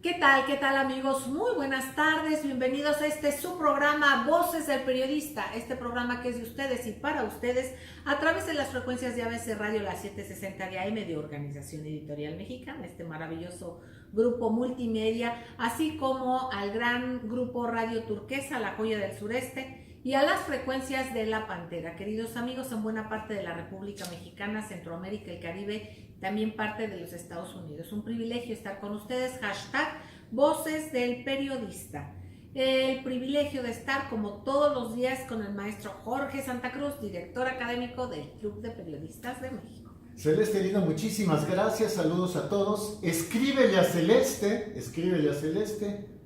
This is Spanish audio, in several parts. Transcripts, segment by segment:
¿Qué tal? ¿Qué tal, amigos? Muy buenas tardes, bienvenidos a su programa Voces del Periodista, este programa que es de ustedes y para ustedes a través de las frecuencias de ABC Radio, la 760 de AM de Organización Editorial Mexicana, este maravilloso grupo multimedia, así como al gran grupo Radio Turquesa, La Joya del Sureste, y a las frecuencias de La Pantera. Queridos amigos, en buena parte de la República Mexicana, Centroamérica, el Caribe, también parte de los Estados Unidos. Un privilegio estar con ustedes, hashtag Voces del Periodista. El privilegio de estar como todos los días con el maestro Jorge Santa Cruz, director académico del Club de Periodistas de México. Celeste Lina, muchísimas gracias, saludos a todos. Escríbele a Celeste,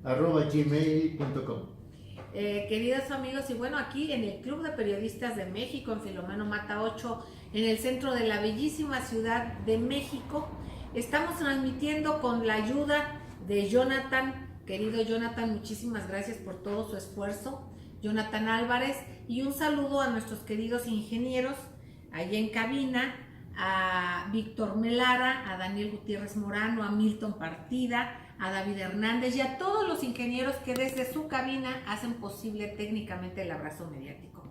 @gmail.com. Queridos amigos, y bueno, aquí en el Club de Periodistas de México, en Filomeno Mata 8, en el centro de la bellísima Ciudad de México, estamos transmitiendo con la ayuda de Jonathan. Querido Jonathan, muchísimas gracias por todo su esfuerzo, Jonathan Álvarez, y un saludo a nuestros queridos ingenieros allá en cabina, a Víctor Melara, a Daniel Gutiérrez Morano, a Milton Partida, a David Hernández y a todos los ingenieros que desde su cabina hacen posible técnicamente el abrazo mediático.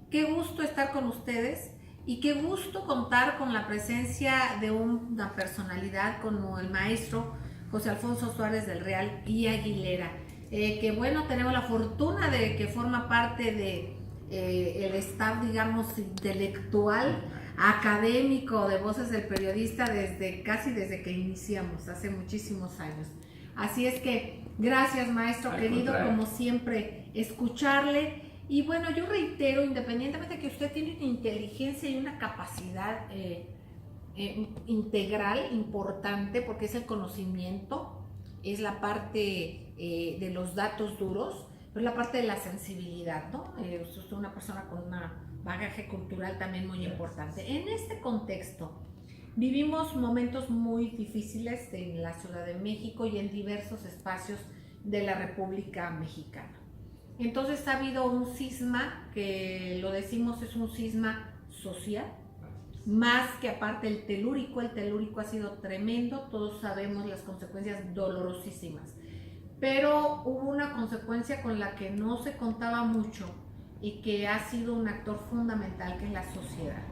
Qué gusto estar con ustedes y qué gusto contar con la presencia de una personalidad como el maestro José Alfonso Suárez del Real y Aguilera, que bueno, tenemos la fortuna de que forma parte de el staff, digamos, intelectual, académico de Voces del Periodista casi desde que iniciamos, hace muchísimos años. Así es que gracias, maestro querido, como siempre, escucharle. Y bueno, yo reitero, independientemente de que usted tiene una inteligencia y una capacidad integral importante, porque es el conocimiento, es la parte de los datos duros, pero es la parte de la sensibilidad, ¿no? Usted es una persona con un bagaje cultural también muy importante. En este contexto, vivimos momentos muy difíciles en la Ciudad de México y en diversos espacios de la República Mexicana. Entonces ha habido un cisma, que lo decimos es un cisma social, más que aparte el telúrico ha sido tremendo, todos sabemos las consecuencias dolorosísimas, pero hubo una consecuencia con la que no se contaba mucho y que ha sido un actor fundamental, que es la sociedad.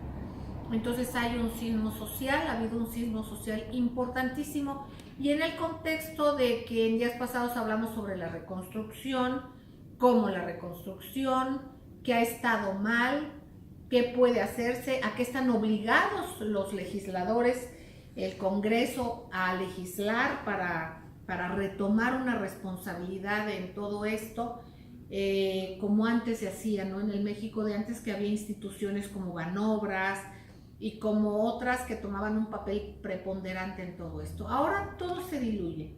Entonces hay un sismo social, ha habido un sismo social importantísimo, y en el contexto de que en días pasados hablamos sobre la reconstrucción, cómo la reconstrucción, qué ha estado mal, qué puede hacerse, a qué están obligados los legisladores, el Congreso, a legislar para retomar una responsabilidad en todo esto, como antes se hacía, ¿no? En el México de antes, que había instituciones como Banobras y como otras que tomaban un papel preponderante en todo esto. Ahora todo se diluye.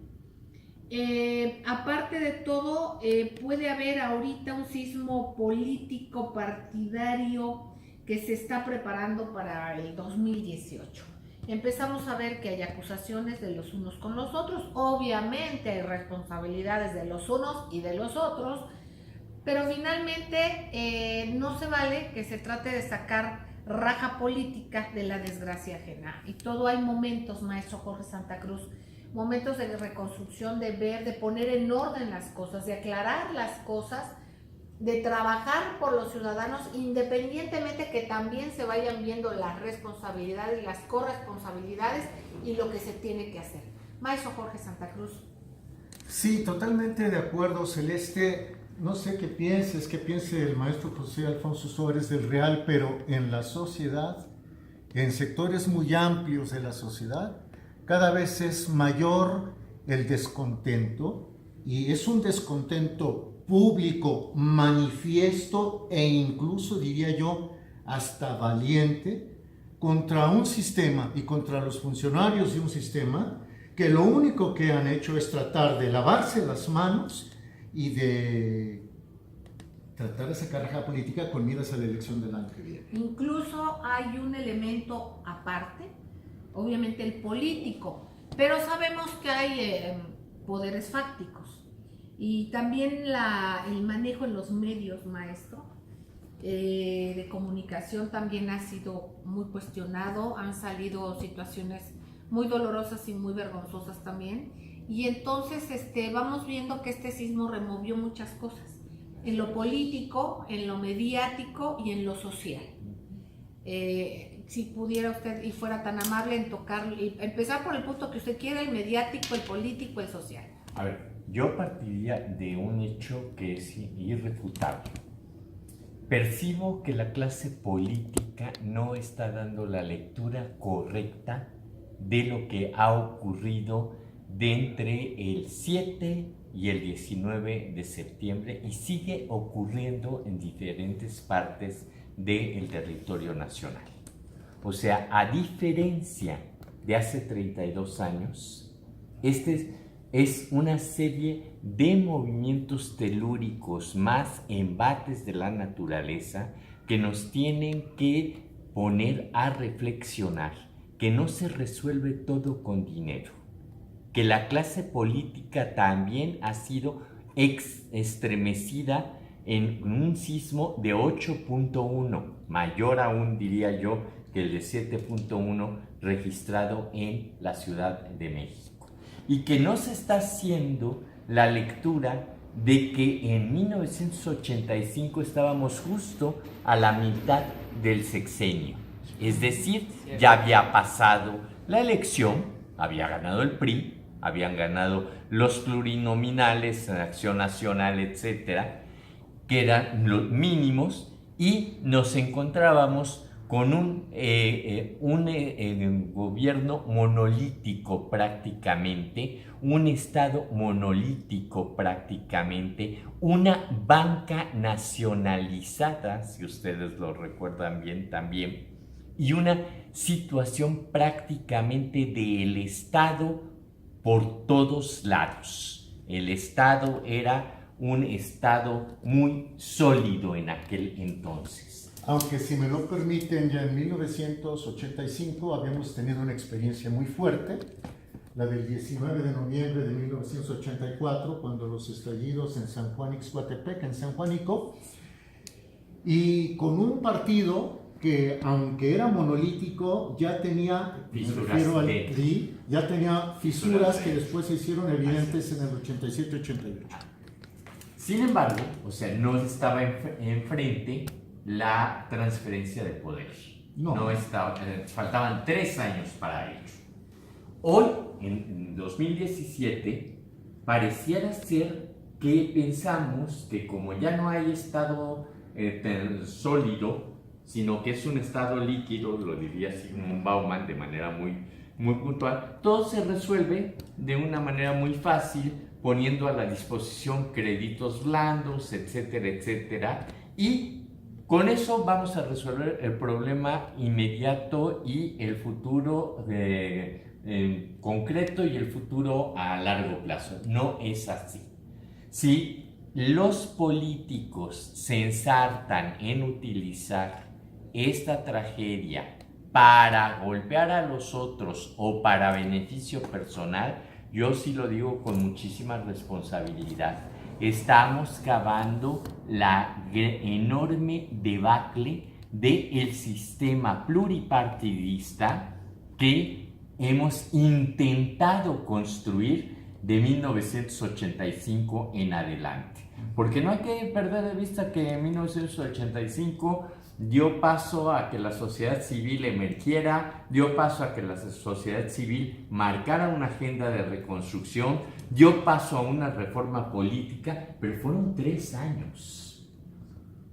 Aparte de todo, puede haber ahorita un sismo político partidario que se está preparando para el 2018. Empezamos a ver que hay acusaciones de los unos con los otros, obviamente hay responsabilidades de los unos y de los otros, pero finalmente no se vale que se trate de sacar raja política de la desgracia ajena. Y todo hay momentos, maestro Jorge Santa Cruz, momentos de reconstrucción, de ver, de poner en orden las cosas, de aclarar las cosas, de trabajar por los ciudadanos, independientemente que también se vayan viendo las responsabilidades, las corresponsabilidades y lo que se tiene que hacer. Maestro Jorge Santa Cruz. Sí, totalmente de acuerdo, Celeste. No sé qué piense el maestro José Alfonso Suárez del Real, pero en la sociedad, en sectores muy amplios de la sociedad, cada vez es mayor el descontento, y es un descontento público, manifiesto e incluso, diría yo, hasta valiente, contra un sistema y contra los funcionarios de un sistema que lo único que han hecho es tratar de lavarse las manos y de tratar de sacar raja política con miras a la elección del año que viene. Incluso hay un elemento aparte, obviamente el político, pero sabemos que hay poderes fácticos y también el manejo en los medios, maestro, de comunicación también ha sido muy cuestionado, han salido situaciones muy dolorosas y muy vergonzosas también, Y entonces vamos viendo que este sismo removió muchas cosas, en lo político, en lo mediático y en lo social. Si pudiera usted y fuera tan amable en tocar, y empezar por el punto que usted quiera, el mediático, el político, el social. A ver, yo partiría de un hecho que es irrefutable. Percibo que la clase política no está dando la lectura correcta de lo que ha ocurrido de entre el 7 y el 19 de septiembre y sigue ocurriendo en diferentes partes del territorio nacional. O sea, a diferencia de hace 32 años, es una serie de movimientos telúricos más embates de la naturaleza que nos tienen que poner a reflexionar que no se resuelve todo con dinero, que la clase política también ha sido estremecida en un sismo de 8.1, mayor aún diría yo que el de 7.1 registrado en la Ciudad de México. Y que no se está haciendo la lectura de que en 1985 estábamos justo a la mitad del sexenio. Es decir, ya había pasado la elección, había ganado el PRI, habían ganado los plurinominales, Acción Nacional, etcétera, que eran los mínimos, y nos encontrábamos con un gobierno monolítico prácticamente, un Estado monolítico prácticamente, una banca nacionalizada, si ustedes lo recuerdan bien también, y una situación prácticamente del Estado por todos lados. El Estado era un Estado muy sólido en aquel entonces. Aunque si me lo permiten, ya en 1985 habíamos tenido una experiencia muy fuerte, la del 19 de noviembre de 1984, cuando los estallidos en San Juan Ixcoatepec, en San Juanico, y con un partido que, aunque era monolítico, ya tenía, me refiero al PRI, ya tenía fisuras que después se hicieron evidentes en el 87-88. Sin embargo, o sea, no estaba enfrente la transferencia de poder. No estaba, faltaban 3 años para ello. Hoy, en 2017, pareciera ser que pensamos que como ya no hay estado sólido, sino que es un estado líquido, lo diría Zygmunt Bauman de manera muy puntual, todo se resuelve de una manera muy fácil, poniendo a la disposición créditos blandos, etcétera, etcétera, y con eso vamos a resolver el problema inmediato y el futuro concreto y el futuro a largo plazo. No es así. Si los políticos se ensartan en utilizar esta tragedia para golpear a los otros o para beneficio personal, yo sí lo digo con muchísima responsabilidad. Estamos cavando la enorme debacle del sistema pluripartidista que hemos intentado construir de 1985 en adelante. Porque no hay que perder de vista que en 1985 dio paso a que la sociedad civil emergiera, dio paso a que la sociedad civil marcara una agenda de reconstrucción, dio paso a una reforma política, pero fueron 3 años,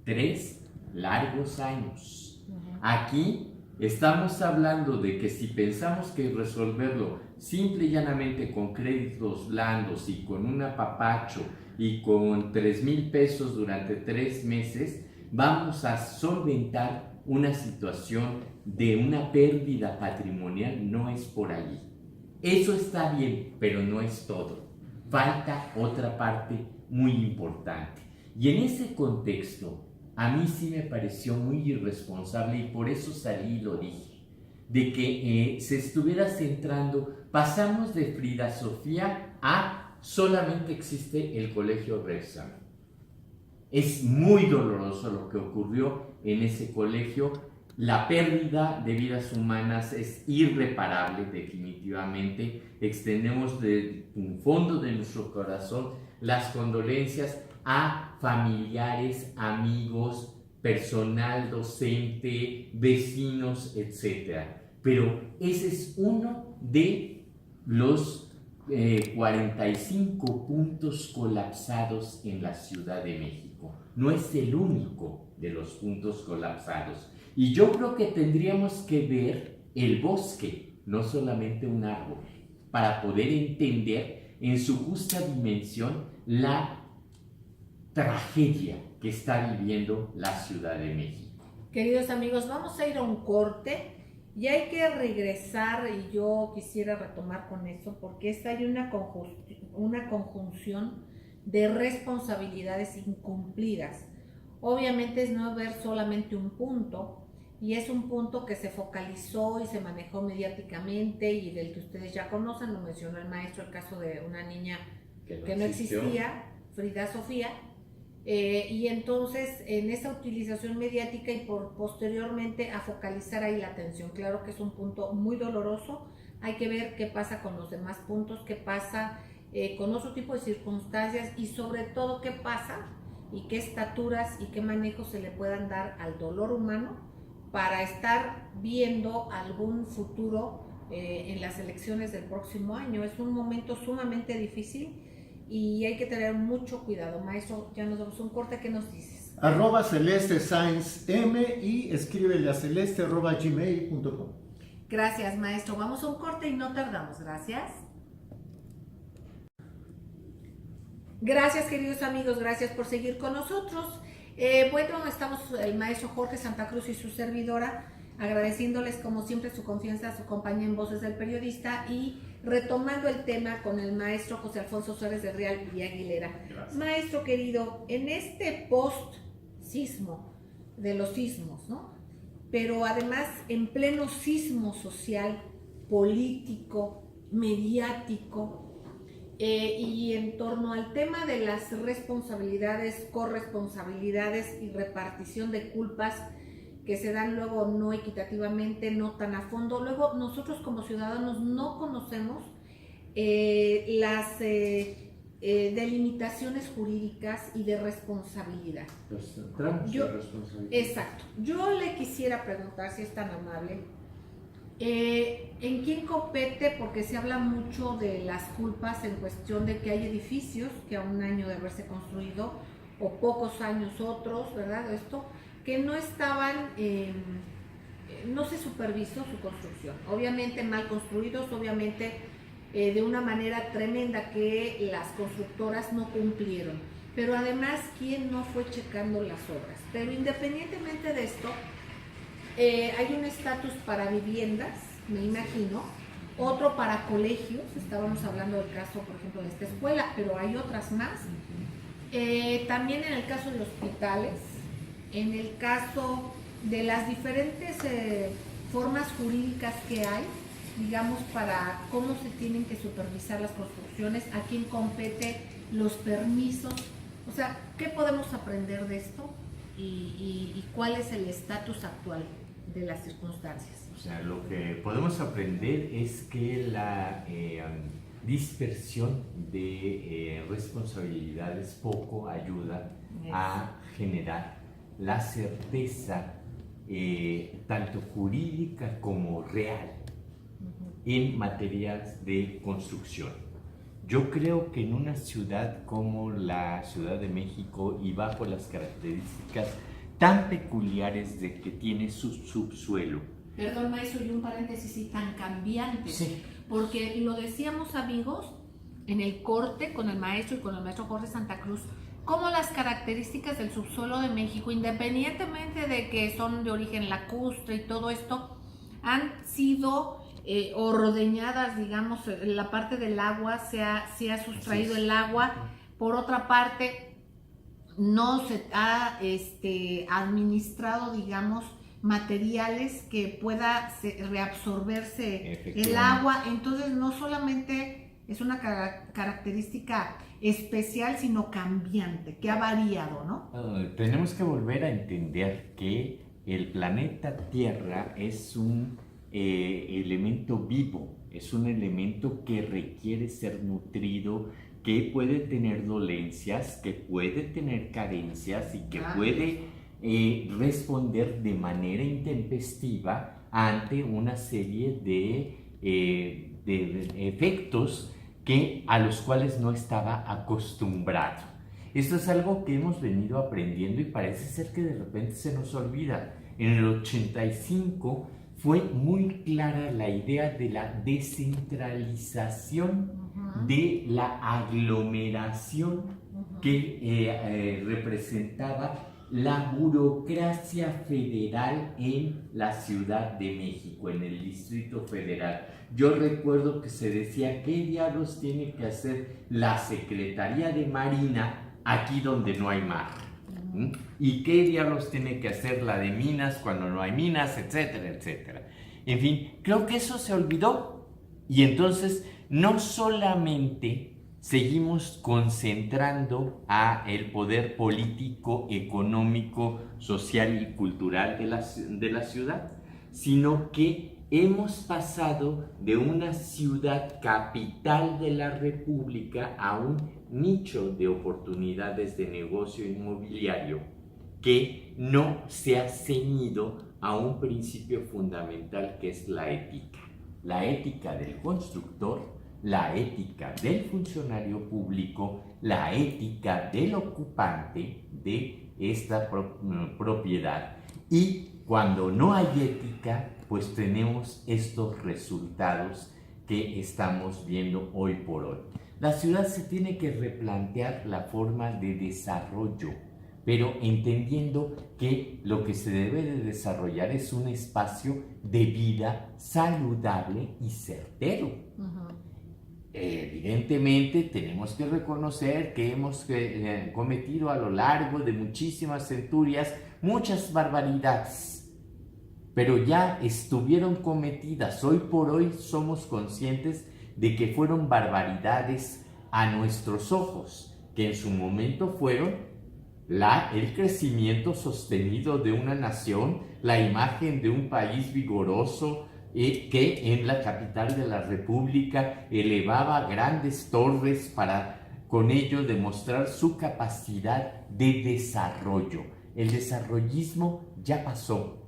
3 largos años. Aquí estamos hablando de que si pensamos que resolverlo simple y llanamente con créditos blandos y con un apapacho y con 3,000 pesos durante 3 meses, vamos a solventar una situación de una pérdida patrimonial. No es por allí. Eso está bien, pero no es todo. Falta otra parte muy importante. Y en ese contexto, a mí sí me pareció muy irresponsable, y por eso salí y lo dije, de que se estuviera centrando, pasamos de Frida Sofía a solamente existe el Colegio Rebsamen. Es muy doloroso lo que ocurrió en ese colegio, La pérdida de vidas humanas es irreparable, definitivamente. Extendemos de un fondo de nuestro corazón las condolencias a familiares, amigos, personal docente, vecinos, etc. Pero ese es uno de los 45 puntos colapsados en la Ciudad de México. No es el único de los puntos colapsados. Y yo creo que tendríamos que ver el bosque, no solamente un árbol, para poder entender en su justa dimensión la tragedia que está viviendo la Ciudad de México. Queridos amigos, vamos a ir a un corte y hay que regresar, y yo quisiera retomar con eso, porque hay una conjunción de responsabilidades incumplidas. Obviamente es no ver solamente un punto, y es un punto que se focalizó y se manejó mediáticamente y del que ustedes ya conocen, lo mencionó el maestro, el caso de una niña que no existía, Frida Sofía, y entonces en esa utilización mediática y posteriormente a focalizar ahí la atención. Claro que es un punto muy doloroso, hay que ver qué pasa con los demás puntos, qué pasa con otro tipo de circunstancias y sobre todo qué pasa y qué estaturas y qué manejos se le puedan dar al dolor humano para estar viendo algún futuro en las elecciones del próximo año. Es un momento sumamente difícil y hay que tener mucho cuidado. Maestro, ya nos damos un corte, ¿qué nos dices? @Celeste Sainz M y escríbele a celeste@gmail.com. Gracias, maestro. Vamos a un corte y no tardamos. Gracias. Gracias, queridos amigos. Gracias por seguir con nosotros. Bueno, estamos el maestro Jorge Santa Cruz y su servidora, agradeciéndoles como siempre su confianza, su compañía en Voces del Periodista y retomando el tema con el maestro José Alfonso Suárez de Real y Aguilera. Gracias. Maestro querido, en este post-sismo, de los sismos, ¿no? Pero además en pleno sismo social, político, mediático, y en torno al tema de las responsabilidades, corresponsabilidades y repartición de culpas que se dan luego no equitativamente, no tan a fondo. Luego nosotros como ciudadanos no conocemos las delimitaciones jurídicas y de responsabilidad. Los tramos de responsabilidad. Exacto. Yo le quisiera preguntar, si es tan amable, ¿en quién compete? Porque se habla mucho de las culpas en cuestión de que hay edificios que a un año de haberse construido o pocos años otros, ¿verdad? Esto, que no estaban, no se supervisó su construcción, obviamente mal construidos, obviamente de una manera tremenda que las constructoras no cumplieron, pero además, ¿quién no fue checando las obras? Pero independientemente de esto, hay un estatus para viviendas, me imagino, otro para colegios, estábamos hablando del caso, por ejemplo, de esta escuela, pero hay otras más. También en el caso de hospitales, en el caso de las diferentes formas jurídicas que hay, digamos, para cómo se tienen que supervisar las construcciones, a quién compete los permisos, o sea, ¿qué podemos aprender de esto y cuál es el estatus actual de las circunstancias? O sea, lo que podemos aprender es que la dispersión de responsabilidades poco ayuda a generar la certeza tanto jurídica como real en materias de construcción. Yo creo que en una ciudad como la Ciudad de México y bajo las características tan peculiares de que tiene su subsuelo. Perdón, maestro, y un paréntesis, y tan cambiante. Sí. Porque lo decíamos, amigos, en el corte con el maestro y con el maestro Jorge Santa Cruz, como las características del subsuelo de México, independientemente de que son de origen lacustre y todo esto, han sido ordeñadas, digamos, la parte del agua, se ha sustraído el agua. Por otra parte, no se ha administrado, digamos, materiales que pueda reabsorberse el agua. Entonces no solamente es una característica especial, sino cambiante, que ha variado, ¿no? Tenemos que volver a entender que el planeta Tierra es un elemento vivo, es un elemento que requiere ser nutrido, que puede tener dolencias, que puede tener carencias y que puede responder de manera intempestiva ante una serie de efectos a los cuales no estaba acostumbrado. Esto es algo que hemos venido aprendiendo y parece ser que de repente se nos olvida. En el 85 fue muy clara la idea de la descentralización de la aglomeración que representaba la burocracia federal en la Ciudad de México, en el Distrito Federal. Yo recuerdo que se decía, ¿qué diablos tiene que hacer la Secretaría de Marina aquí donde no hay mar? ¿Y qué diablos tiene que hacer la de Minas cuando no hay minas? Etcétera, etcétera. En fin, creo que eso se olvidó. Y entonces no solamente seguimos concentrando a el poder político, económico, social y cultural de la ciudad, sino que hemos pasado de una ciudad capital de la República a un nicho de oportunidades de negocio inmobiliario que no se ha ceñido a un principio fundamental que es la ética del constructor, la ética del funcionario público, la ética del ocupante de esta propiedad. Y cuando no hay ética, pues tenemos estos resultados que estamos viendo hoy por hoy. La ciudad se tiene que replantear la forma de desarrollo, pero entendiendo que lo que se debe de desarrollar es un espacio de vida saludable y certero. Evidentemente tenemos que reconocer que hemos cometido a lo largo de muchísimas centurias muchas barbaridades, pero ya estuvieron cometidas. Hoy por hoy somos conscientes de que fueron barbaridades a nuestros ojos, que en su momento fueron el crecimiento sostenido de una nación, la imagen de un país vigoroso, que en la capital de la República elevaba grandes torres para con ello demostrar su capacidad de desarrollo. El desarrollismo ya pasó.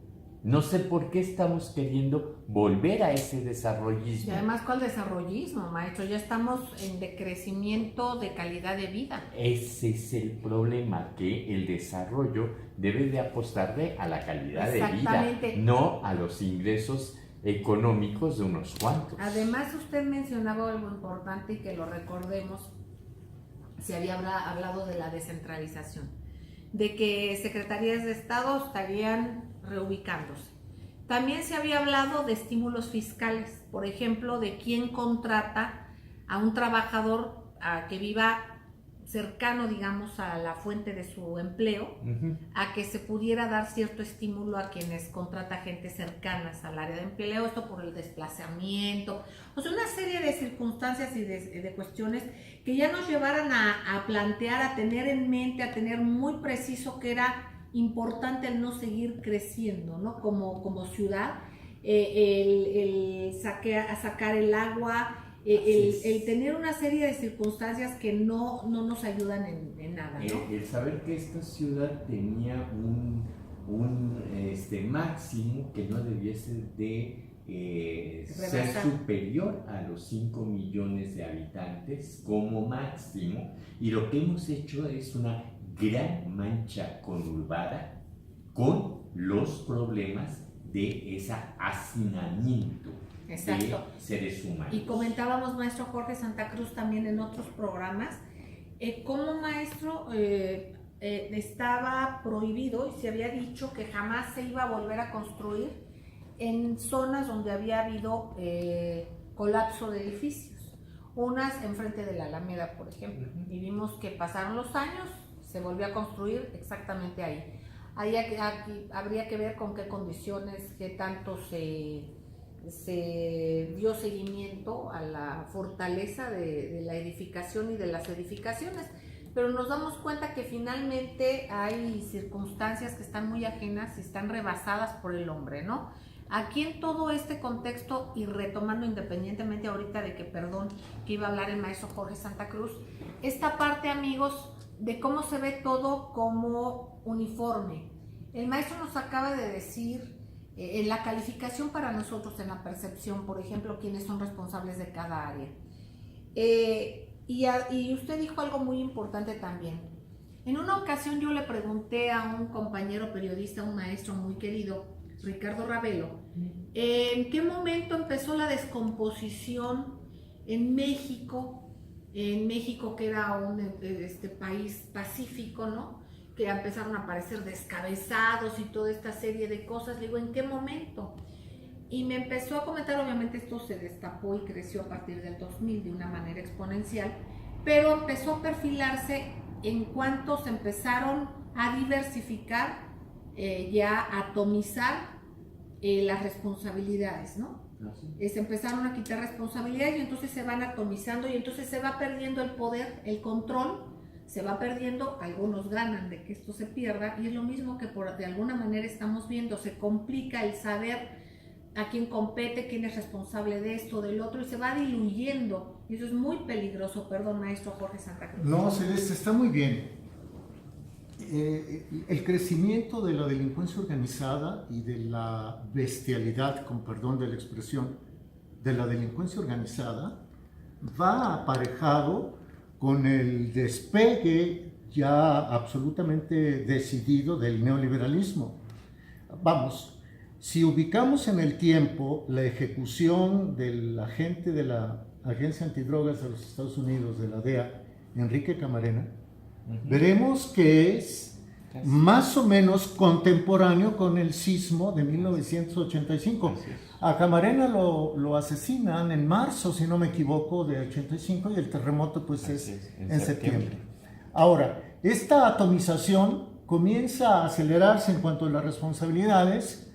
No sé por qué estamos queriendo volver a ese desarrollismo. Y además, ¿cuál desarrollismo, maestro? Ya estamos en decrecimiento de calidad de vida. Ese es el problema, que el desarrollo debe de apostarle a la calidad de vida, no a los ingresos económicos de unos cuantos. Además, usted mencionaba algo importante y que lo recordemos, se había hablado de la descentralización, de que secretarías de Estado estarían reubicándose. También se había hablado de estímulos fiscales, por ejemplo, de quién contrata a un trabajador que viva cercano, digamos, a la fuente de su empleo, a que se pudiera dar cierto estímulo a quienes contrata gente cercanas al área de empleo, esto por el desplazamiento, o sea, una serie de circunstancias y de cuestiones que ya nos llevaran a plantear, a tener en mente, a tener muy preciso que era importante el no seguir creciendo, ¿no? Como ciudad, sacar el agua, el tener una serie de circunstancias que no nos ayudan en nada, ¿no? El saber que esta ciudad tenía un máximo que no debiese de ser superior a los 5 millones de habitantes como máximo, y lo que hemos hecho es una gran mancha conurbada con los problemas de ese hacinamiento. Exacto. De seres humanos. Y comentábamos, maestro Jorge Santa Cruz, también en otros programas, cómo, maestro, estaba prohibido y se había dicho que jamás se iba a volver a construir en zonas donde había habido colapso de edificios, unas enfrente de la Alameda, por ejemplo, y vimos que pasaron los años, se volvió a construir exactamente ahí. Aquí habría que ver con qué condiciones, qué tanto se dio seguimiento a la fortaleza de la edificación y de las edificaciones. pero nos damos cuenta que finalmente hay circunstancias que están muy ajenas y están rebasadas por el hombre, ¿no? Aquí en todo este contexto, y retomando independientemente ahorita de que, perdón, que iba a hablar el maestro Jorge Santa Cruz, esta parte, amigos, de cómo se ve todo como uniforme. El maestro nos acaba de decir en la calificación para nosotros, en la percepción, por ejemplo, quiénes son responsables de cada área. Y usted dijo algo muy importante también. En una ocasión yo le pregunté a un compañero periodista, un maestro muy querido, Ricardo Ravelo, ¿en qué momento empezó la descomposición en México? En México, que era un país pacífico, ¿no? Que empezaron a aparecer descabezados y toda esta serie de cosas. Le digo, ¿en qué momento? Y me empezó a comentar, obviamente esto se destapó y creció a partir del 2000 de una manera exponencial, pero empezó a perfilarse en cuanto se empezaron a diversificar, ya a atomizar las responsabilidades, ¿no? Se empezaron a quitar responsabilidades y entonces se van atomizando y entonces se va perdiendo el poder, el control, se va perdiendo, algunos ganan de que esto se pierda y es lo mismo que de alguna manera estamos viendo, se complica el saber a quién compete, quién es responsable de esto, del otro, y se va diluyendo. Y eso es muy peligroso. Perdón, maestro Jorge Santa Cruz. No, Celeste, está muy bien. El crecimiento de la delincuencia organizada y de la bestialidad, con perdón de la expresión, de la delincuencia organizada, va aparejado con el despegue ya absolutamente decidido del neoliberalismo. Vamos, si ubicamos en el tiempo la ejecución del agente de la Agencia Antidrogas de los Estados Unidos, de la DEA, Enrique Camarena, veremos que es más o menos contemporáneo con el sismo de 1985. A Camarena lo asesinan en marzo, si no me equivoco, de 85 y el terremoto pues es en septiembre. Ahora, esta atomización comienza a acelerarse en cuanto a las responsabilidades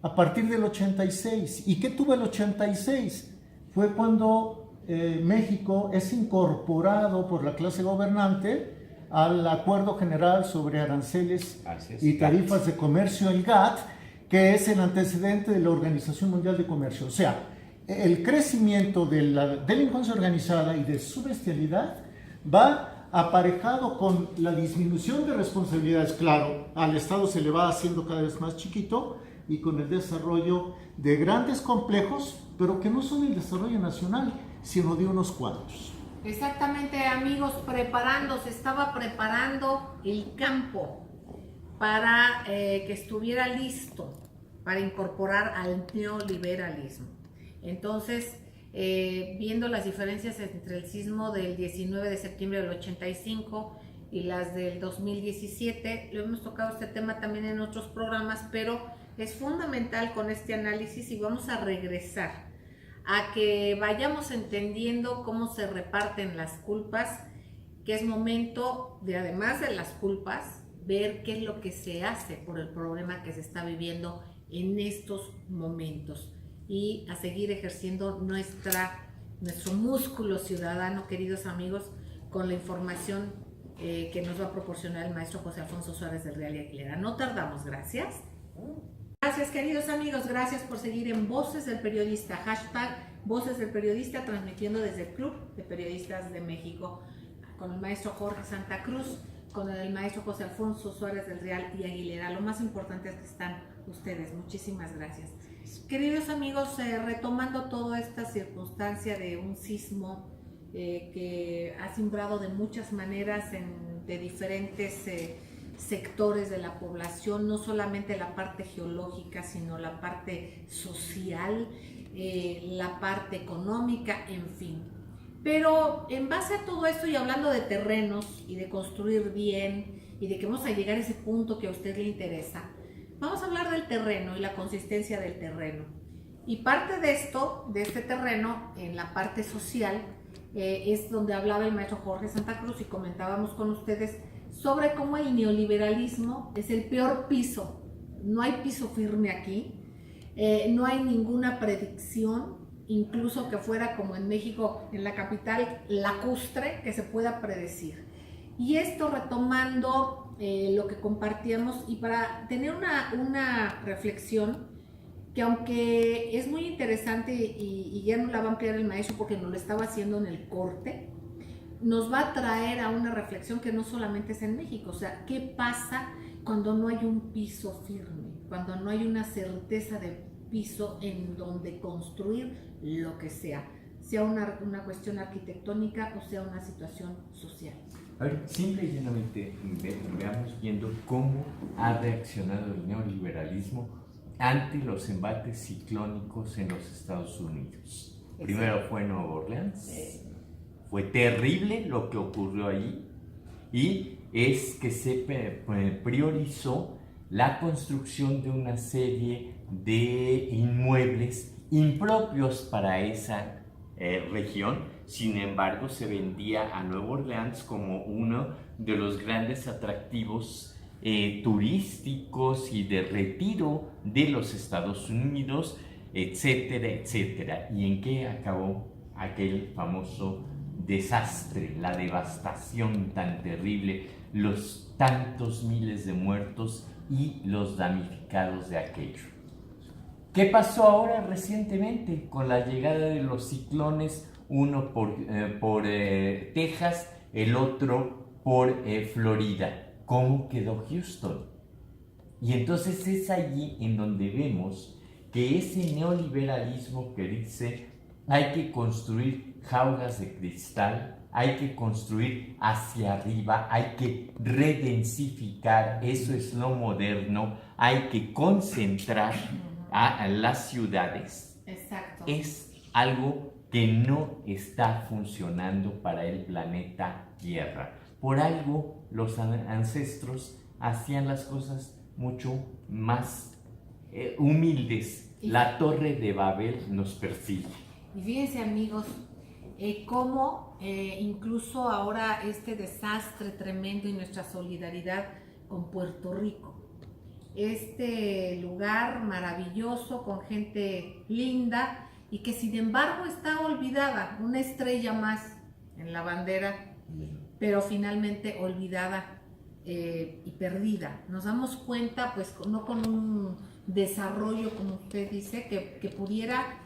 a partir del 86. ¿Y qué tuvo el 86? Fue cuando México es incorporado por la clase gobernante al Acuerdo General sobre Aranceles y Tarifas de Comercio, el GATT, que es el antecedente de la Organización Mundial de Comercio. O sea, el crecimiento de la delincuencia organizada y de su bestialidad va aparejado con la disminución de responsabilidades. Claro, al Estado se le va haciendo cada vez más chiquito y con el desarrollo de grandes complejos, pero que no son el desarrollo nacional, sino de unos cuantos. Exactamente, amigos, se estaba preparando el campo para que estuviera listo para incorporar al neoliberalismo. Entonces, viendo las diferencias entre el sismo del 19 de septiembre del 85 y las del 2017, lo hemos tocado este tema también en otros programas, pero es fundamental con este análisis y vamos a regresar a que vayamos entendiendo cómo se reparten las culpas, que es momento de, además de las culpas, ver qué es lo que se hace por el problema que se está viviendo en estos momentos y a seguir ejerciendo nuestro músculo ciudadano, queridos amigos, con la información que nos va a proporcionar el maestro José Alfonso Suárez del Real y Aguilera. No tardamos, gracias. Gracias, queridos amigos, gracias por seguir en Voces del Periodista, hashtag Voces del Periodista, transmitiendo desde el Club de Periodistas de México, con el maestro Jorge Santa Cruz, con el maestro José Alfonso Suárez del Real y Aguilera. Lo más importante es que están ustedes. Muchísimas gracias. Queridos amigos, retomando toda esta circunstancia de un sismo que ha simbrado de muchas maneras de diferentes sectores de la población, no solamente la parte geológica, sino la parte social, la parte económica, en fin. Pero en base a todo esto y hablando de terrenos y de construir bien y de que vamos a llegar a ese punto que a usted le interesa, vamos a hablar del terreno y la consistencia del terreno. Y parte de esto, de este terreno, en la parte social, es donde hablaba el maestro Jorge Santa Cruz y comentábamos con ustedes sobre cómo el neoliberalismo es el peor piso. No hay piso firme aquí, no hay ninguna predicción, incluso que fuera como en México, en la capital lacustre, que se pueda predecir. Y esto retomando lo que compartíamos y para tener una reflexión que aunque es muy interesante y ya no la va a ampliar el maestro porque nos lo estaba haciendo en el corte, nos va a traer a una reflexión que no solamente es en México, o sea, ¿qué pasa cuando no hay un piso firme, cuando no hay una certeza de piso en donde construir lo que sea una cuestión arquitectónica o sea una situación social? A ver, simple y llanamente veamos viendo cómo ha reaccionado el neoliberalismo ante los embates ciclónicos en los Estados Unidos. Primero fue Nueva Orleans, fue terrible lo que ocurrió allí, y es que se priorizó la construcción de una serie de inmuebles impropios para esa región. Sin embargo, se vendía a Nueva Orleans como uno de los grandes atractivos turísticos y de retiro de los Estados Unidos, etcétera, etcétera. ¿Y en qué acabó aquel famoso desastre, la devastación tan terrible, los tantos miles de muertos y los damnificados de aquello? ¿Qué pasó ahora recientemente con la llegada de los ciclones? Uno por Texas, el otro por Florida. ¿Cómo quedó Houston? Y entonces es allí en donde vemos que ese neoliberalismo que dice hay que construir jaulas de cristal, hay que construir hacia arriba, hay que redensificar, eso es lo moderno, hay que concentrar a las ciudades. Exacto. Es algo que no está funcionando para el planeta Tierra. Por algo los ancestros hacían las cosas mucho más humildes. La Torre de Babel nos persigue. Y fíjense, amigos, cómo incluso ahora este desastre tremendo y nuestra solidaridad con Puerto Rico, este lugar maravilloso con gente linda y que sin embargo está olvidada, una estrella más en la bandera, pero finalmente olvidada y perdida. Nos damos cuenta, pues no con un desarrollo, como usted dice, que pudiera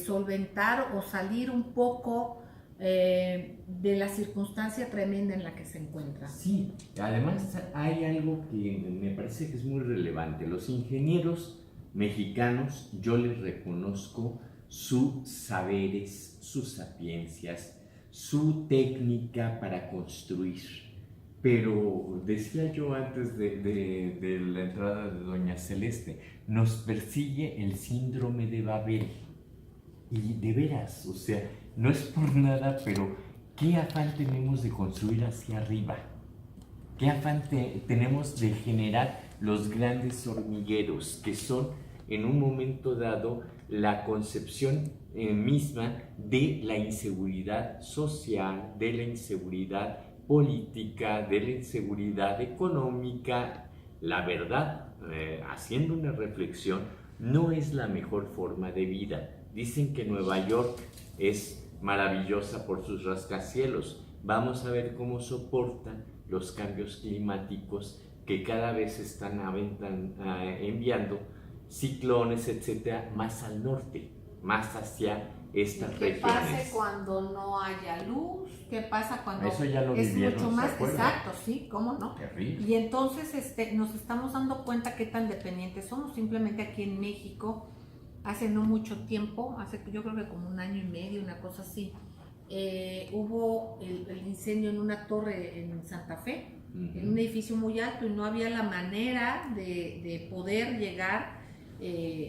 solventar o salir un poco de la circunstancia tremenda en la que se encuentra. Sí, además hay algo que me parece que es muy relevante. Los ingenieros mexicanos, yo les reconozco sus saberes, sus sapiencias, su técnica para construir. Pero decía yo antes de la entrada de doña Celeste, nos persigue el síndrome de Babel. Y de veras, o sea, no es por nada, pero ¿qué afán tenemos de construir hacia arriba? ¿Qué afán tenemos de generar los grandes hormigueros que son en un momento dado la concepción misma de la inseguridad social, de la inseguridad política, de la inseguridad económica? La verdad, haciendo una reflexión, no es la mejor forma de vida. Dicen que Nueva York es maravillosa por sus rascacielos. Vamos a ver cómo soportan los cambios climáticos que cada vez están enviando ciclones, etcétera, más al norte, más hacia estas regiones. ¿Qué pasa cuando no haya luz? ¿Qué pasa cuando eso ya lo es vivieron, mucho más? ¿se acuerdan? Exacto, sí, ¿cómo no? Terrible. Y entonces nos estamos dando cuenta qué tan dependientes somos. Simplemente aquí en México, hace no mucho tiempo, yo creo que como un año y medio, una cosa así, hubo el incendio en una torre en Santa Fe, en un edificio muy alto, y no había la manera de poder llegar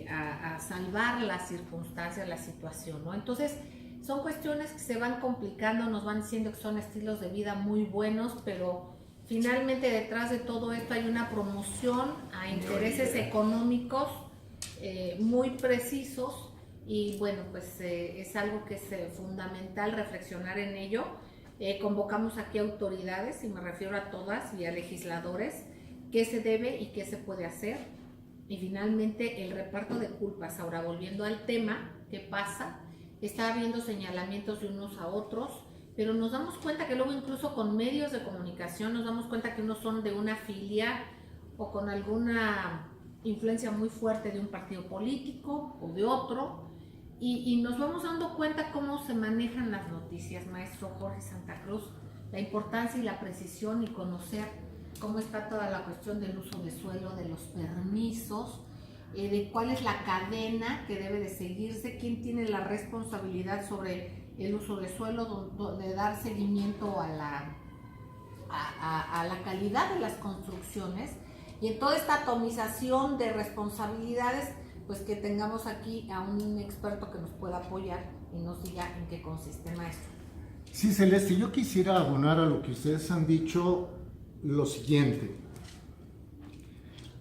a salvar las circunstancias, la situación, ¿no? Entonces, son cuestiones que se van complicando, nos van diciendo que son estilos de vida muy buenos, pero finalmente detrás de todo esto hay una promoción a intereses económicos muy precisos, y bueno, pues es algo que es fundamental reflexionar en ello. Convocamos aquí autoridades, y me refiero a todas, y a legisladores, qué se debe y qué se puede hacer. Y finalmente el reparto de culpas. Ahora, volviendo al tema, ¿qué pasa? Está habiendo señalamientos de unos a otros, pero nos damos cuenta que luego incluso con medios de comunicación nos damos cuenta que unos son de una filia o con alguna influencia muy fuerte de un partido político o de otro, y nos vamos dando cuenta cómo se manejan las noticias, maestro Jorge Santa Cruz, la importancia y la precisión y conocer cómo está toda la cuestión del uso de suelo, de los permisos, de cuál es la cadena que debe de seguirse, quién tiene la responsabilidad sobre el uso de suelo, de dar seguimiento a la calidad de las construcciones, y en toda esta atomización de responsabilidades, pues que tengamos aquí a un experto que nos pueda apoyar y nos diga en qué consiste, maestro. Sí, Celeste, yo quisiera abonar a lo que ustedes han dicho lo siguiente.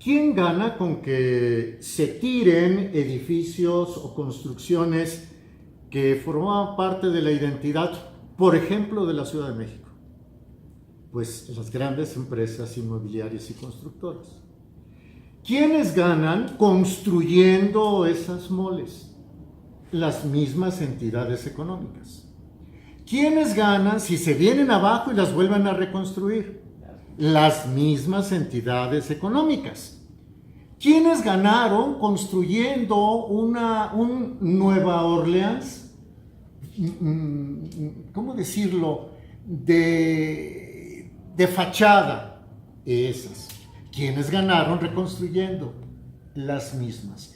¿Quién gana con que se tiren edificios o construcciones que formaban parte de la identidad, por ejemplo, de la Ciudad de México? Pues las grandes empresas inmobiliarias y constructoras. ¿Quiénes ganan construyendo esas moles? Las mismas entidades económicas. ¿Quiénes ganan si se vienen abajo y las vuelven a reconstruir? Las mismas entidades económicas. ¿Quiénes ganaron construyendo un Nueva Orleans, ¿cómo decirlo?, de fachada? Esas. ¿Quiénes ganaron reconstruyendo? Las mismas.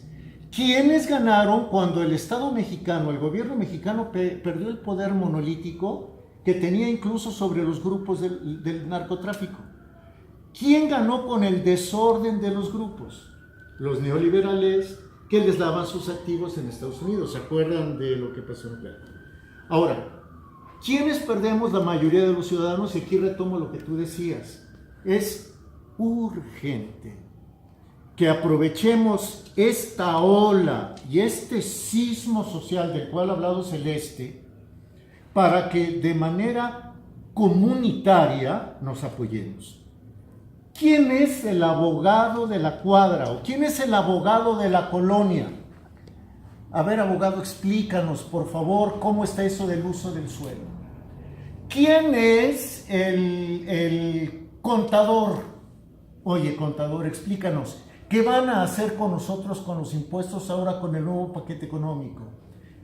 ¿Quiénes ganaron cuando el Estado mexicano, el gobierno mexicano perdió el poder monolítico que tenía incluso sobre los grupos del narcotráfico? ¿Quién ganó con el desorden de los grupos? Los neoliberales que les daban sus activos en Estados Unidos. ¿Se acuerdan de lo que pasó en Cuba? Ahora, ¿quiénes perdemos la mayoría de los ciudadanos? Y aquí retomo lo que tú decías. Es urgente que aprovechemos esta ola y este sismo social del cual ha hablado Celeste para que de manera comunitaria nos apoyemos. ¿Quién es el abogado de la cuadra o quién es el abogado de la colonia? A ver, abogado, explícanos, por favor, cómo está eso del uso del suelo. ¿Quién es el contador? Oye, contador, explícanos, ¿qué van a hacer con nosotros con los impuestos ahora con el nuevo paquete económico?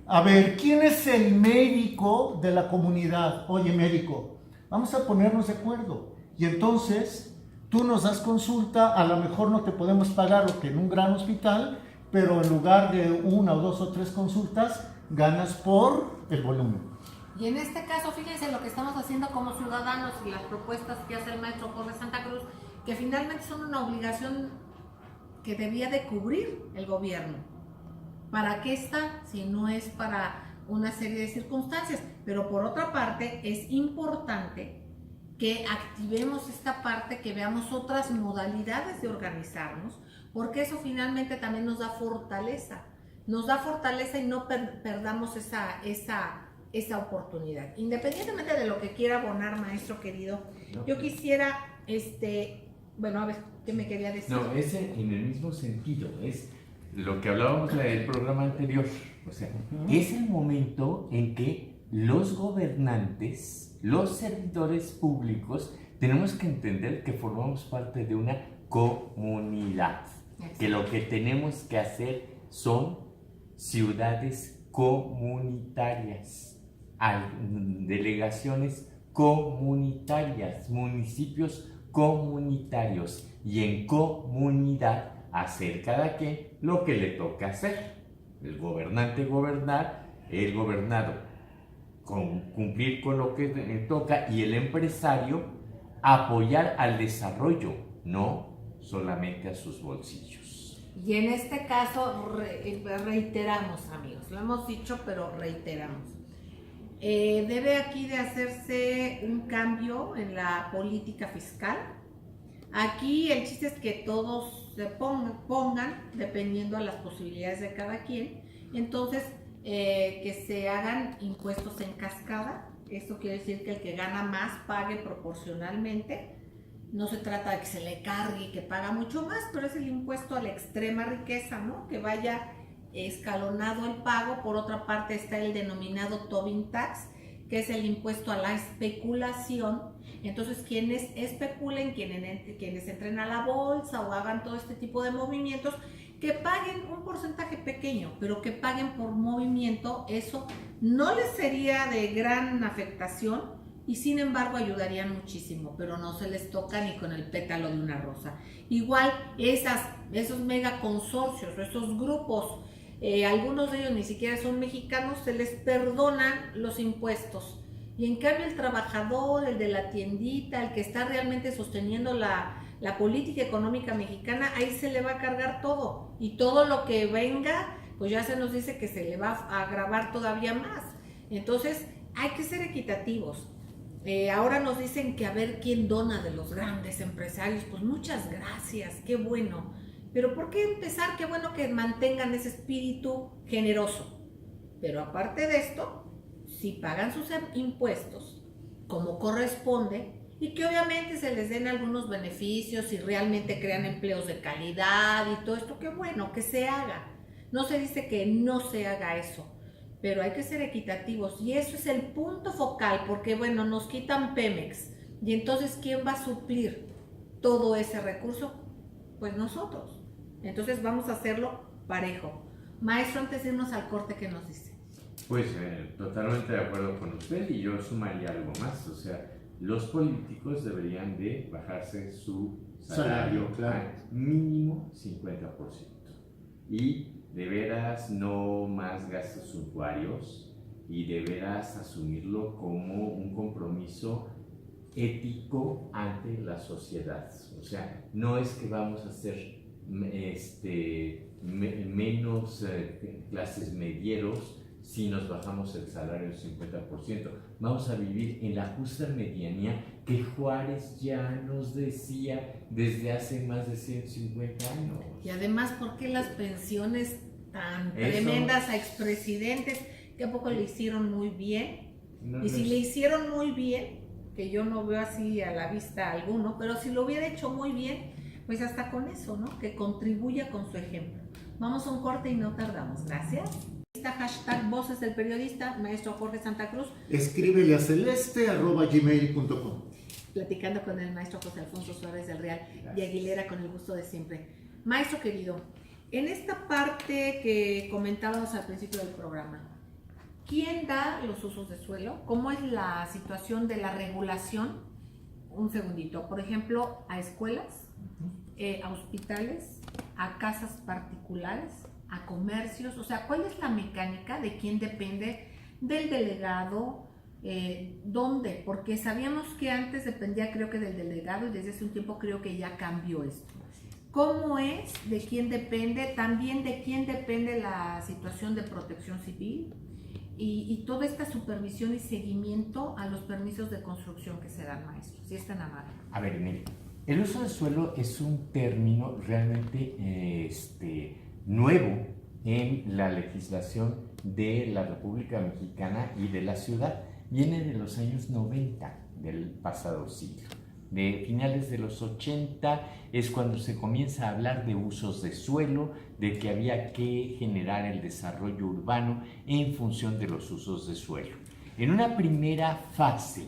A ver, ¿quién es el médico de la comunidad? Oye, médico, vamos a ponernos de acuerdo. Y entonces, tú nos das consulta, a lo mejor no te podemos pagar lo que en un gran hospital, pero en lugar de 1 o 2 o 3 consultas, ganas por el volumen. Y en este caso, fíjense lo que estamos haciendo como ciudadanos y las propuestas que hace el maestro Jorge Santa Cruz, que finalmente son una obligación que debía de cubrir el gobierno. ¿Para qué está? Si no es para una serie de circunstancias. Pero por otra parte, es importante que activemos esta parte, que veamos otras modalidades de organizarnos, porque eso finalmente también nos da fortaleza. Nos da fortaleza y no perdamos esa oportunidad. Independientemente de lo que quiera abonar, maestro querido, yo quisiera, bueno, a ver, ¿qué me quería decir? No, es en el mismo sentido, es lo que hablábamos en el programa anterior. O sea, es el momento en que los gobernantes, los servidores públicos, tenemos que entender que formamos parte de una comunidad. Que lo que tenemos que hacer son ciudades comunitarias, delegaciones comunitarias, municipios comunitarios, y en comunidad hacer cada quien lo que le toca hacer. El gobernante gobernar, el gobernado cumplir con lo que le toca, y el empresario apoyar al desarrollo, no solamente a sus bolsillos. Y en este caso reiteramos, amigos, lo hemos dicho, pero reiteramos. Debe aquí de hacerse un cambio en la política fiscal. Aquí el chiste es que todos se pongan dependiendo a las posibilidades de cada quien. Entonces, que se hagan impuestos en cascada. Esto quiere decir que el que gana más pague proporcionalmente. No se trata de que se le cargue y que paga mucho más, pero es el impuesto a la extrema riqueza, ¿no? Que vaya escalonado el pago. Por otra parte está el denominado Tobin Tax, que es el impuesto a la especulación. Entonces, quienes especulen, quienes entren a la bolsa o hagan todo este tipo de movimientos, que paguen un porcentaje pequeño, pero que paguen por movimiento, eso no les sería de gran afectación y sin embargo ayudarían muchísimo, pero no se les toca ni con el pétalo de una rosa. Igual esos mega consorcios o esos grupos, algunos de ellos ni siquiera son mexicanos, se les perdonan los impuestos. Y en cambio el trabajador, el de la tiendita, el que está realmente sosteniendo la política económica mexicana, ahí se le va a cargar todo. Y todo lo que venga, pues ya se nos dice que se le va a agravar todavía más. Entonces hay que ser equitativos. Ahora nos dicen que a ver quién dona de los grandes empresarios. Pues muchas gracias, qué bueno. Pero ¿por qué empezar? Qué bueno que mantengan ese espíritu generoso. Pero aparte de esto, si pagan sus impuestos como corresponde y que obviamente se les den algunos beneficios y realmente crean empleos de calidad y todo esto, qué bueno, que se haga. No se dice que no se haga eso, pero hay que ser equitativos y eso es el punto focal, porque bueno, nos quitan Pemex y entonces ¿quién va a suplir todo ese recurso? Pues nosotros. Entonces vamos a hacerlo parejo. Maestro, antes de irnos al corte, ¿qué nos dice? Pues totalmente de acuerdo con usted y yo sumaría algo más, o sea, los políticos deberían de bajarse su salario claro, a mínimo 50% y de veras no más gastos suntuarios y de veras asumirlo como un compromiso ético ante la sociedad. O sea, no es que vamos a ser menos clases medieros si nos bajamos el salario del 50%. Vamos a vivir en la justa medianía que Juárez ya nos decía desde hace más de 150 años. Y además, ¿por qué las pensiones tan tremendas a expresidentes que a poco le hicieron muy bien? Y si le hicieron muy bien, que yo no veo así a la vista alguno, pero si lo hubiera hecho muy bien, pues hasta con eso, ¿no? Que contribuya con su ejemplo. Vamos a un corte y no tardamos. Gracias. Hashtag Voces del Periodista, maestro Jorge Santa Cruz. Escríbele a celeste@gmail.com. Platicando con el maestro José Alfonso Suárez del Real y Aguilera con el gusto de siempre. Maestro querido, en esta parte que comentábamos al principio del programa, ¿quién da los usos de suelo? ¿Cómo es la situación de la regulación? Un segundito, por ejemplo, a escuelas, a hospitales, a casas particulares, a comercios, o sea, ¿cuál es la mecánica de quién depende del delegado? ¿Dónde? Porque sabíamos que antes dependía, creo que del delegado, y desde hace un tiempo creo que ya cambió esto. ¿Cómo es? ¿De quién depende? También de quién depende la situación de protección civil y toda esta supervisión y seguimiento a los permisos de construcción que se dan, maestro, si es tan amable. A ver, mire, el uso de suelo es un término realmente nuevo en la legislación de la República Mexicana y de la ciudad. Viene de los años 90 del pasado siglo. De finales de los 80 es cuando se comienza a hablar de usos de suelo, de que había que generar el desarrollo urbano en función de los usos de suelo. En una primera fase,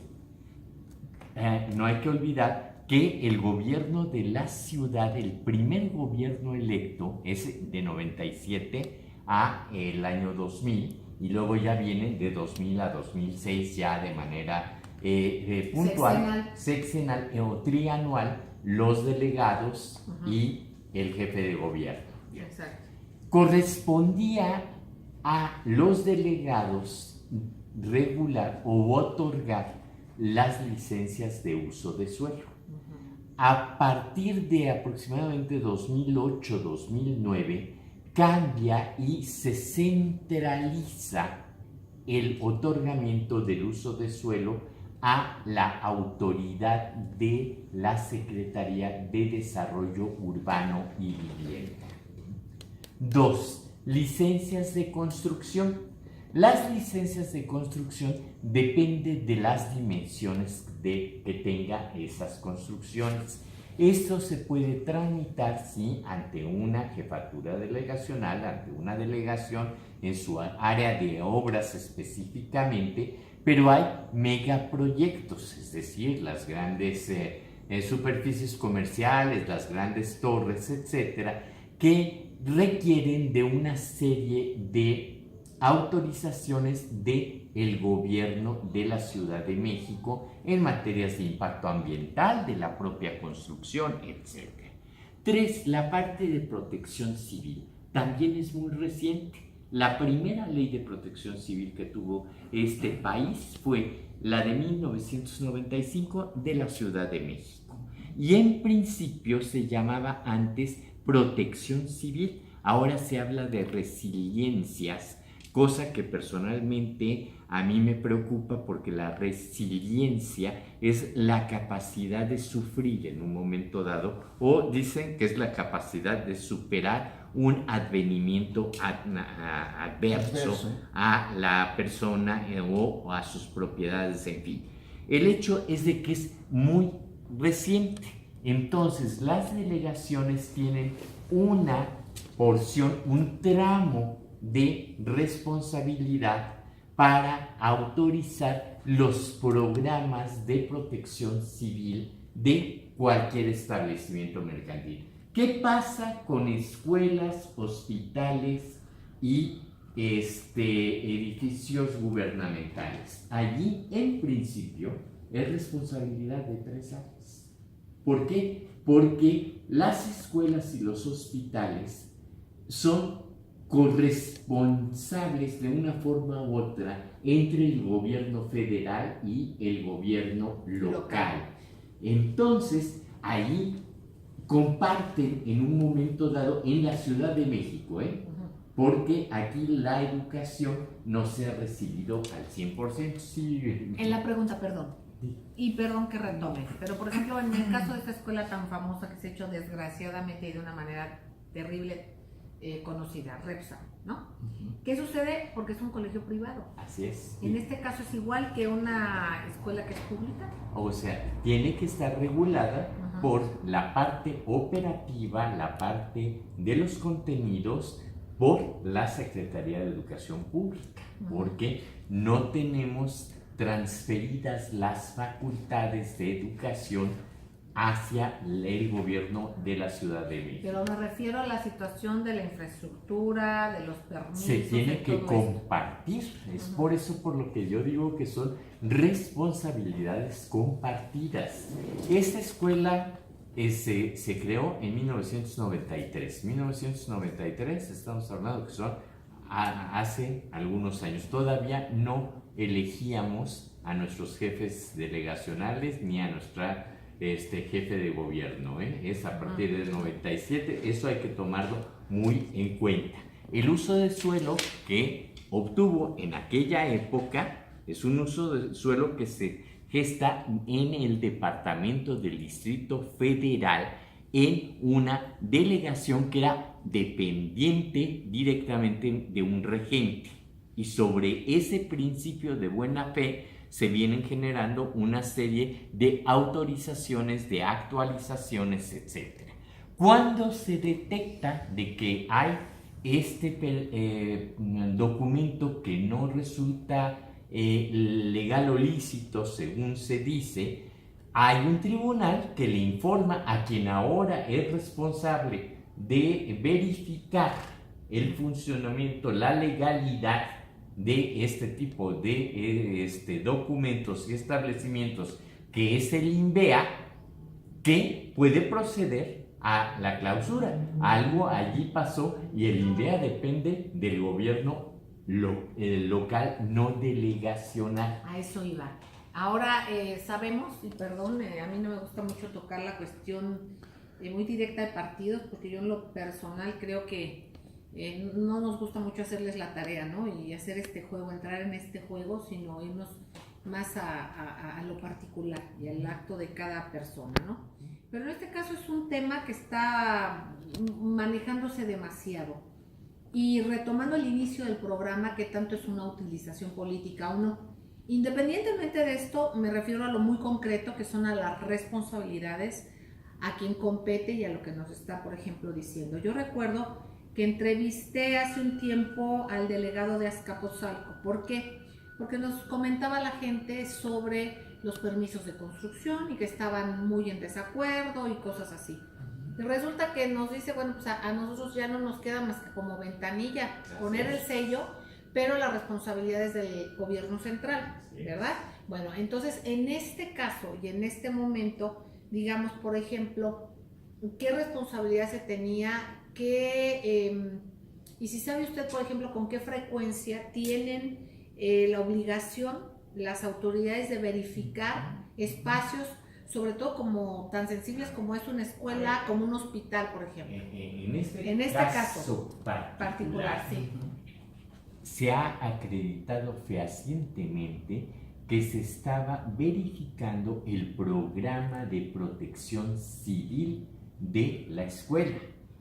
no hay que olvidar que el gobierno de la ciudad, el primer gobierno electo, es de 97 a el año 2000, y luego ya vienen de 2000 a 2006 ya de manera puntual, sexenal o trianual, los delegados y el jefe de gobierno. Exacto. Correspondía a los delegados regular o otorgar las licencias de uso de suelo. A partir de aproximadamente 2008-2009 cambia y se centraliza el otorgamiento del uso de suelo a la autoridad de la Secretaría de Desarrollo Urbano y Vivienda. 2. Licencias de construcción. Las licencias de construcción dependen de las dimensiones que tenga esas construcciones. Esto se puede tramitar, sí, ante una jefatura delegacional, ante una delegación en su área de obras específicamente, pero hay megaproyectos, es decir, las grandes superficies comerciales, las grandes torres, etcétera, que requieren de una serie de autorizaciones del gobierno de la Ciudad de México en materias de impacto ambiental, de la propia construcción, etc. 3. La parte de protección civil también es muy reciente. La primera ley de protección civil que tuvo este país fue la de 1995 de la Ciudad de México. Y en principio se llamaba antes protección civil, ahora se habla de resiliencias, cosa que personalmente a mí me preocupa porque la resiliencia es la capacidad de sufrir en un momento dado, o dicen que es la capacidad de superar un advenimiento adverso a la persona o a sus propiedades, en fin. El hecho es de que es muy reciente. Entonces, las delegaciones tienen una porción, un tramo de responsabilidad para autorizar los programas de protección civil de cualquier establecimiento mercantil. ¿Qué pasa con escuelas, hospitales y edificios gubernamentales? Allí, en principio, es responsabilidad de 3 áreas. ¿Por qué? Porque las escuelas y los hospitales son corresponsables de una forma u otra entre el gobierno federal y el gobierno local. Entonces, ahí comparten en un momento dado en la Ciudad de México, porque aquí la educación no se ha recibido al 100%. Sí. En la pregunta, perdón, y perdón que retome, pero por ejemplo, en el caso de esta escuela tan famosa que se ha hecho desgraciadamente y de una manera terrible, conocida, Repsa, ¿no? ¿Qué sucede? Porque es un colegio privado. Así es. En este caso es igual que una escuela que es pública. O sea, tiene que estar regulada por la parte operativa, la parte de los contenidos, por la Secretaría de Educación Pública, porque no tenemos transferidas las facultades de educación hacia el gobierno de la Ciudad de México. Pero me refiero a la situación de la infraestructura, de los permisos. Se tiene que compartir. Es por eso por lo que yo digo que son responsabilidades compartidas. Esta escuela se creó en 1993. 1993, estamos hablando que son hace algunos años. Todavía no elegíamos a nuestros jefes delegacionales ni a nuestra jefe de gobierno, es a partir del 97, eso hay que tomarlo muy en cuenta. El uso de suelo que obtuvo en aquella época es un uso de suelo que se gesta en el departamento del Distrito Federal en una delegación que era dependiente directamente de un regente, y sobre ese principio de buena fe se vienen generando una serie de autorizaciones, de actualizaciones, etc. Cuando se detecta de que hay documento que no resulta legal o lícito, según se dice, hay un tribunal que le informa a quien ahora es responsable de verificar el funcionamiento, la legalidad de este tipo de documentos y establecimientos, que es el INVEA, que puede proceder a la clausura. Algo allí pasó y el INVEA depende del gobierno local, no delegacional. A eso iba. Ahora sabemos, y perdón, a mí no me gusta mucho tocar la cuestión muy directa de partidos, porque yo en lo personal creo que no nos gusta mucho hacerles la tarea, ¿no? Y hacer este juego, entrar en este juego, sino irnos más a lo particular y al acto de cada persona, ¿no? Pero en este caso es un tema que está manejándose demasiado. Y retomando el inicio del programa, ¿qué tanto es una utilización política o no? Independientemente de esto, me refiero a lo muy concreto, que son a las responsabilidades a quien compete y a lo que nos está, por ejemplo, diciendo. Yo recuerdo que entrevisté hace un tiempo al delegado de Azcapotzalco. ¿Por qué? porque nos comentaba la gente sobre los permisos de construcción y que estaban muy en desacuerdo y cosas así. Y resulta que nos dice, bueno, pues a nosotros ya no nos queda más que como ventanilla poner el sello, pero la responsabilidad es del gobierno central, ¿verdad? Bueno, entonces en este caso y en este momento, digamos, por ejemplo, ¿qué responsabilidad se tenía? Y si sabe usted, por ejemplo, con qué frecuencia tienen la obligación las autoridades de verificar espacios, sobre todo como tan sensibles como es una escuela, como un hospital, por ejemplo. En este caso particular, sí. Se ha acreditado fehacientemente que se estaba verificando el programa de protección civil de la escuela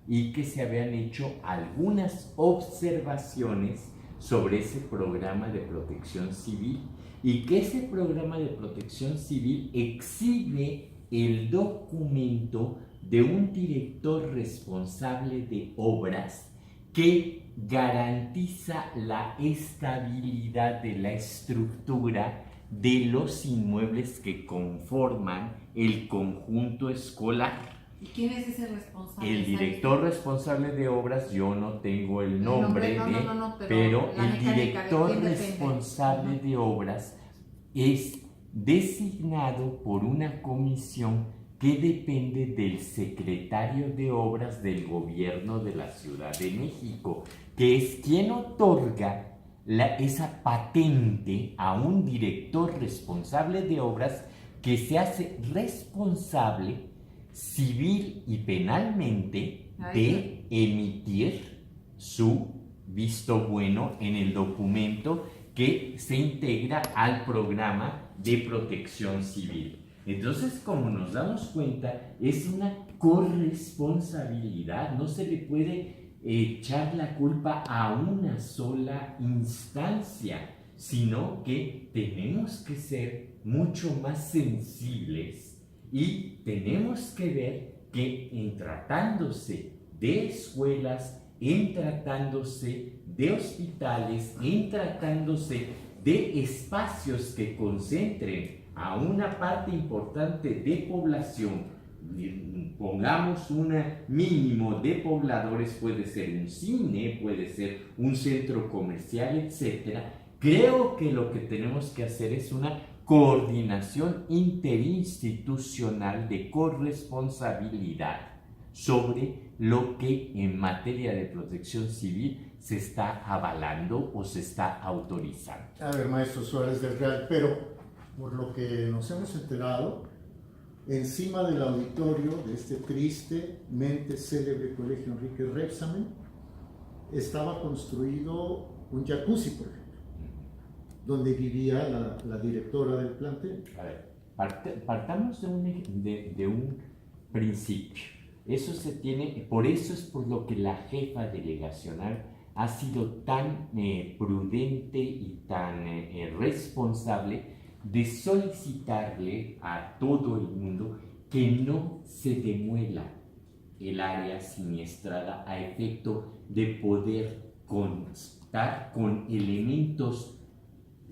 y que se habían hecho algunas observaciones sobre ese programa de protección civil y que ese programa de protección civil exhibe el documento de un director responsable de obras que garantiza la estabilidad de la estructura de los inmuebles que conforman el conjunto escolar. ¿Y quién es ese responsable? El director responsable de obras, yo no tengo el nombre, pero el director responsable de obras es designado por una comisión que depende del secretario de Obras del Gobierno de la Ciudad de México, que es quien otorga esa patente a un director responsable de obras que se hace responsable civil y penalmente de emitir su visto bueno en el documento que se integra al programa de protección civil. Entonces, como nos damos cuenta, es una corresponsabilidad, no se le puede echar la culpa a una sola instancia, sino que tenemos que ser mucho más sensibles y tenemos que ver que en tratándose de escuelas, en tratándose de hospitales, en tratándose de espacios que concentren a una parte importante de población, pongamos un mínimo de pobladores, puede ser un cine, puede ser un centro comercial, etc. Creo que lo que tenemos que hacer es una coordinación interinstitucional de corresponsabilidad sobre lo que en materia de protección civil se está avalando o se está autorizando. A ver, maestro Suárez del Real, pero por lo que nos hemos enterado, encima del auditorio de este tristemente célebre colegio Enrique Rebsamen estaba construido un jacuzzi, por ejemplo, donde vivía la directora del plantel. A ver, partamos de un principio. Eso se tiene, por eso es por lo que la jefa delegacional ha sido tan prudente y tan responsable de solicitarle a todo el mundo que no se demuela el área siniestrada a efecto de poder contar con elementos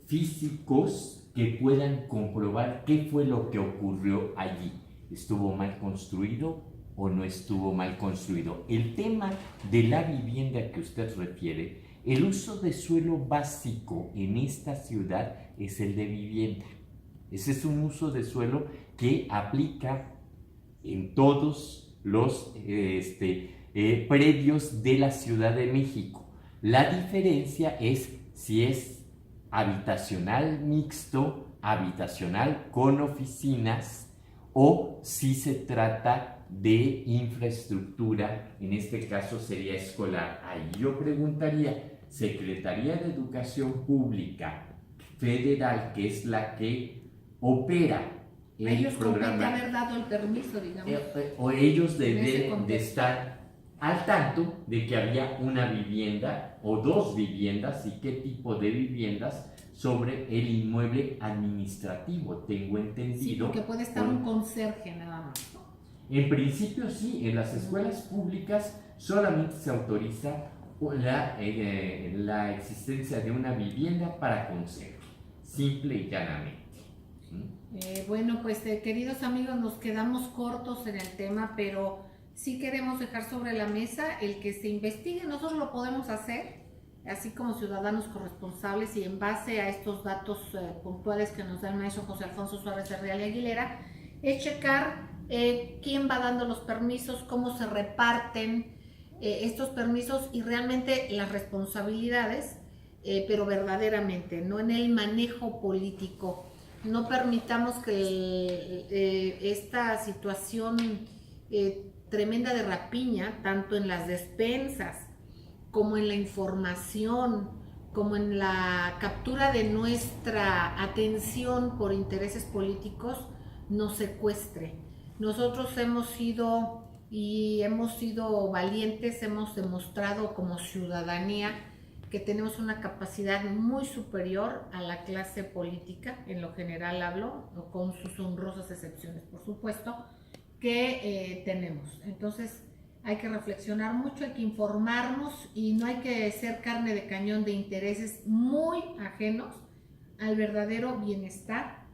físicos que puedan comprobar qué fue lo que ocurrió allí. ¿Estuvo mal construido o no estuvo mal construido? El tema de la vivienda que usted refiere, el uso de suelo básico en esta ciudad es el de vivienda. Ese es un uso de suelo que aplica en todos los predios de la Ciudad de México. La diferencia es si es habitacional mixto, habitacional con oficinas, o si se trata de infraestructura, en este caso sería escolar. Ahí yo preguntaría, Secretaría de Educación Pública Federal, que es la que opera el programa. Ellos haber dado el permiso, digamos. O ellos deben de estar al tanto de que había una vivienda o dos viviendas y qué tipo de viviendas sobre el inmueble administrativo, tengo entendido. Sí, porque puede estar un conserje nada más, ¿no? En principio sí, en las escuelas públicas solamente se autoriza la existencia de una vivienda para conserje. simple y llanamente. Bueno, pues queridos amigos, nos quedamos cortos en el tema, pero sí queremos dejar sobre la mesa el que se investigue. Nosotros lo podemos hacer, así como ciudadanos corresponsables, y en base a estos datos puntuales que nos da el maestro José Alfonso Suárez de Real y Aguilera, es checar quién va dando los permisos, cómo se reparten estos permisos y realmente las responsabilidades, pero verdaderamente, no en el manejo político. No permitamos que esta situación tremenda de rapiña, tanto en las despensas como en la información, como en la captura de nuestra atención por intereses políticos, nos secuestre. Nosotros hemos sido valientes, hemos demostrado como ciudadanía que tenemos una capacidad muy superior a la clase política, en lo general hablo, con sus honrosas excepciones, por supuesto, que tenemos. Entonces hay que reflexionar mucho, hay que informarnos y no hay que ser carne de cañón de intereses muy ajenos al verdadero bienestar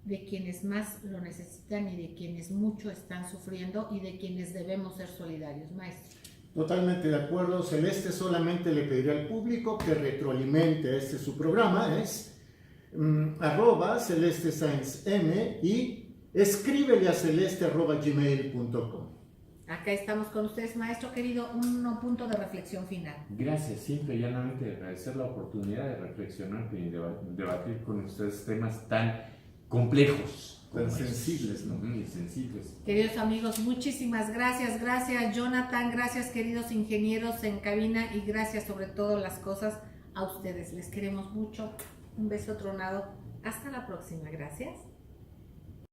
de quienes más lo necesitan y de quienes mucho están sufriendo y de quienes debemos ser solidarios, maestro. Totalmente de acuerdo, Celeste. Solamente le pediré al público que retroalimente su programa, es @Celeste Sáenz M, y escríbele a celeste@gmail.com. Acá estamos con ustedes, maestro querido, un punto de reflexión final. Gracias, simple y llanamente agradecer la oportunidad de reflexionar y debatir con ustedes temas tan complejos. Tan sensibles, ¿no? Muy sensibles. Queridos amigos, muchísimas gracias. Gracias, Jonathan. Gracias, queridos ingenieros en cabina. Y gracias, sobre todo las cosas, a ustedes. Les queremos mucho. Un beso tronado. Hasta la próxima. Gracias.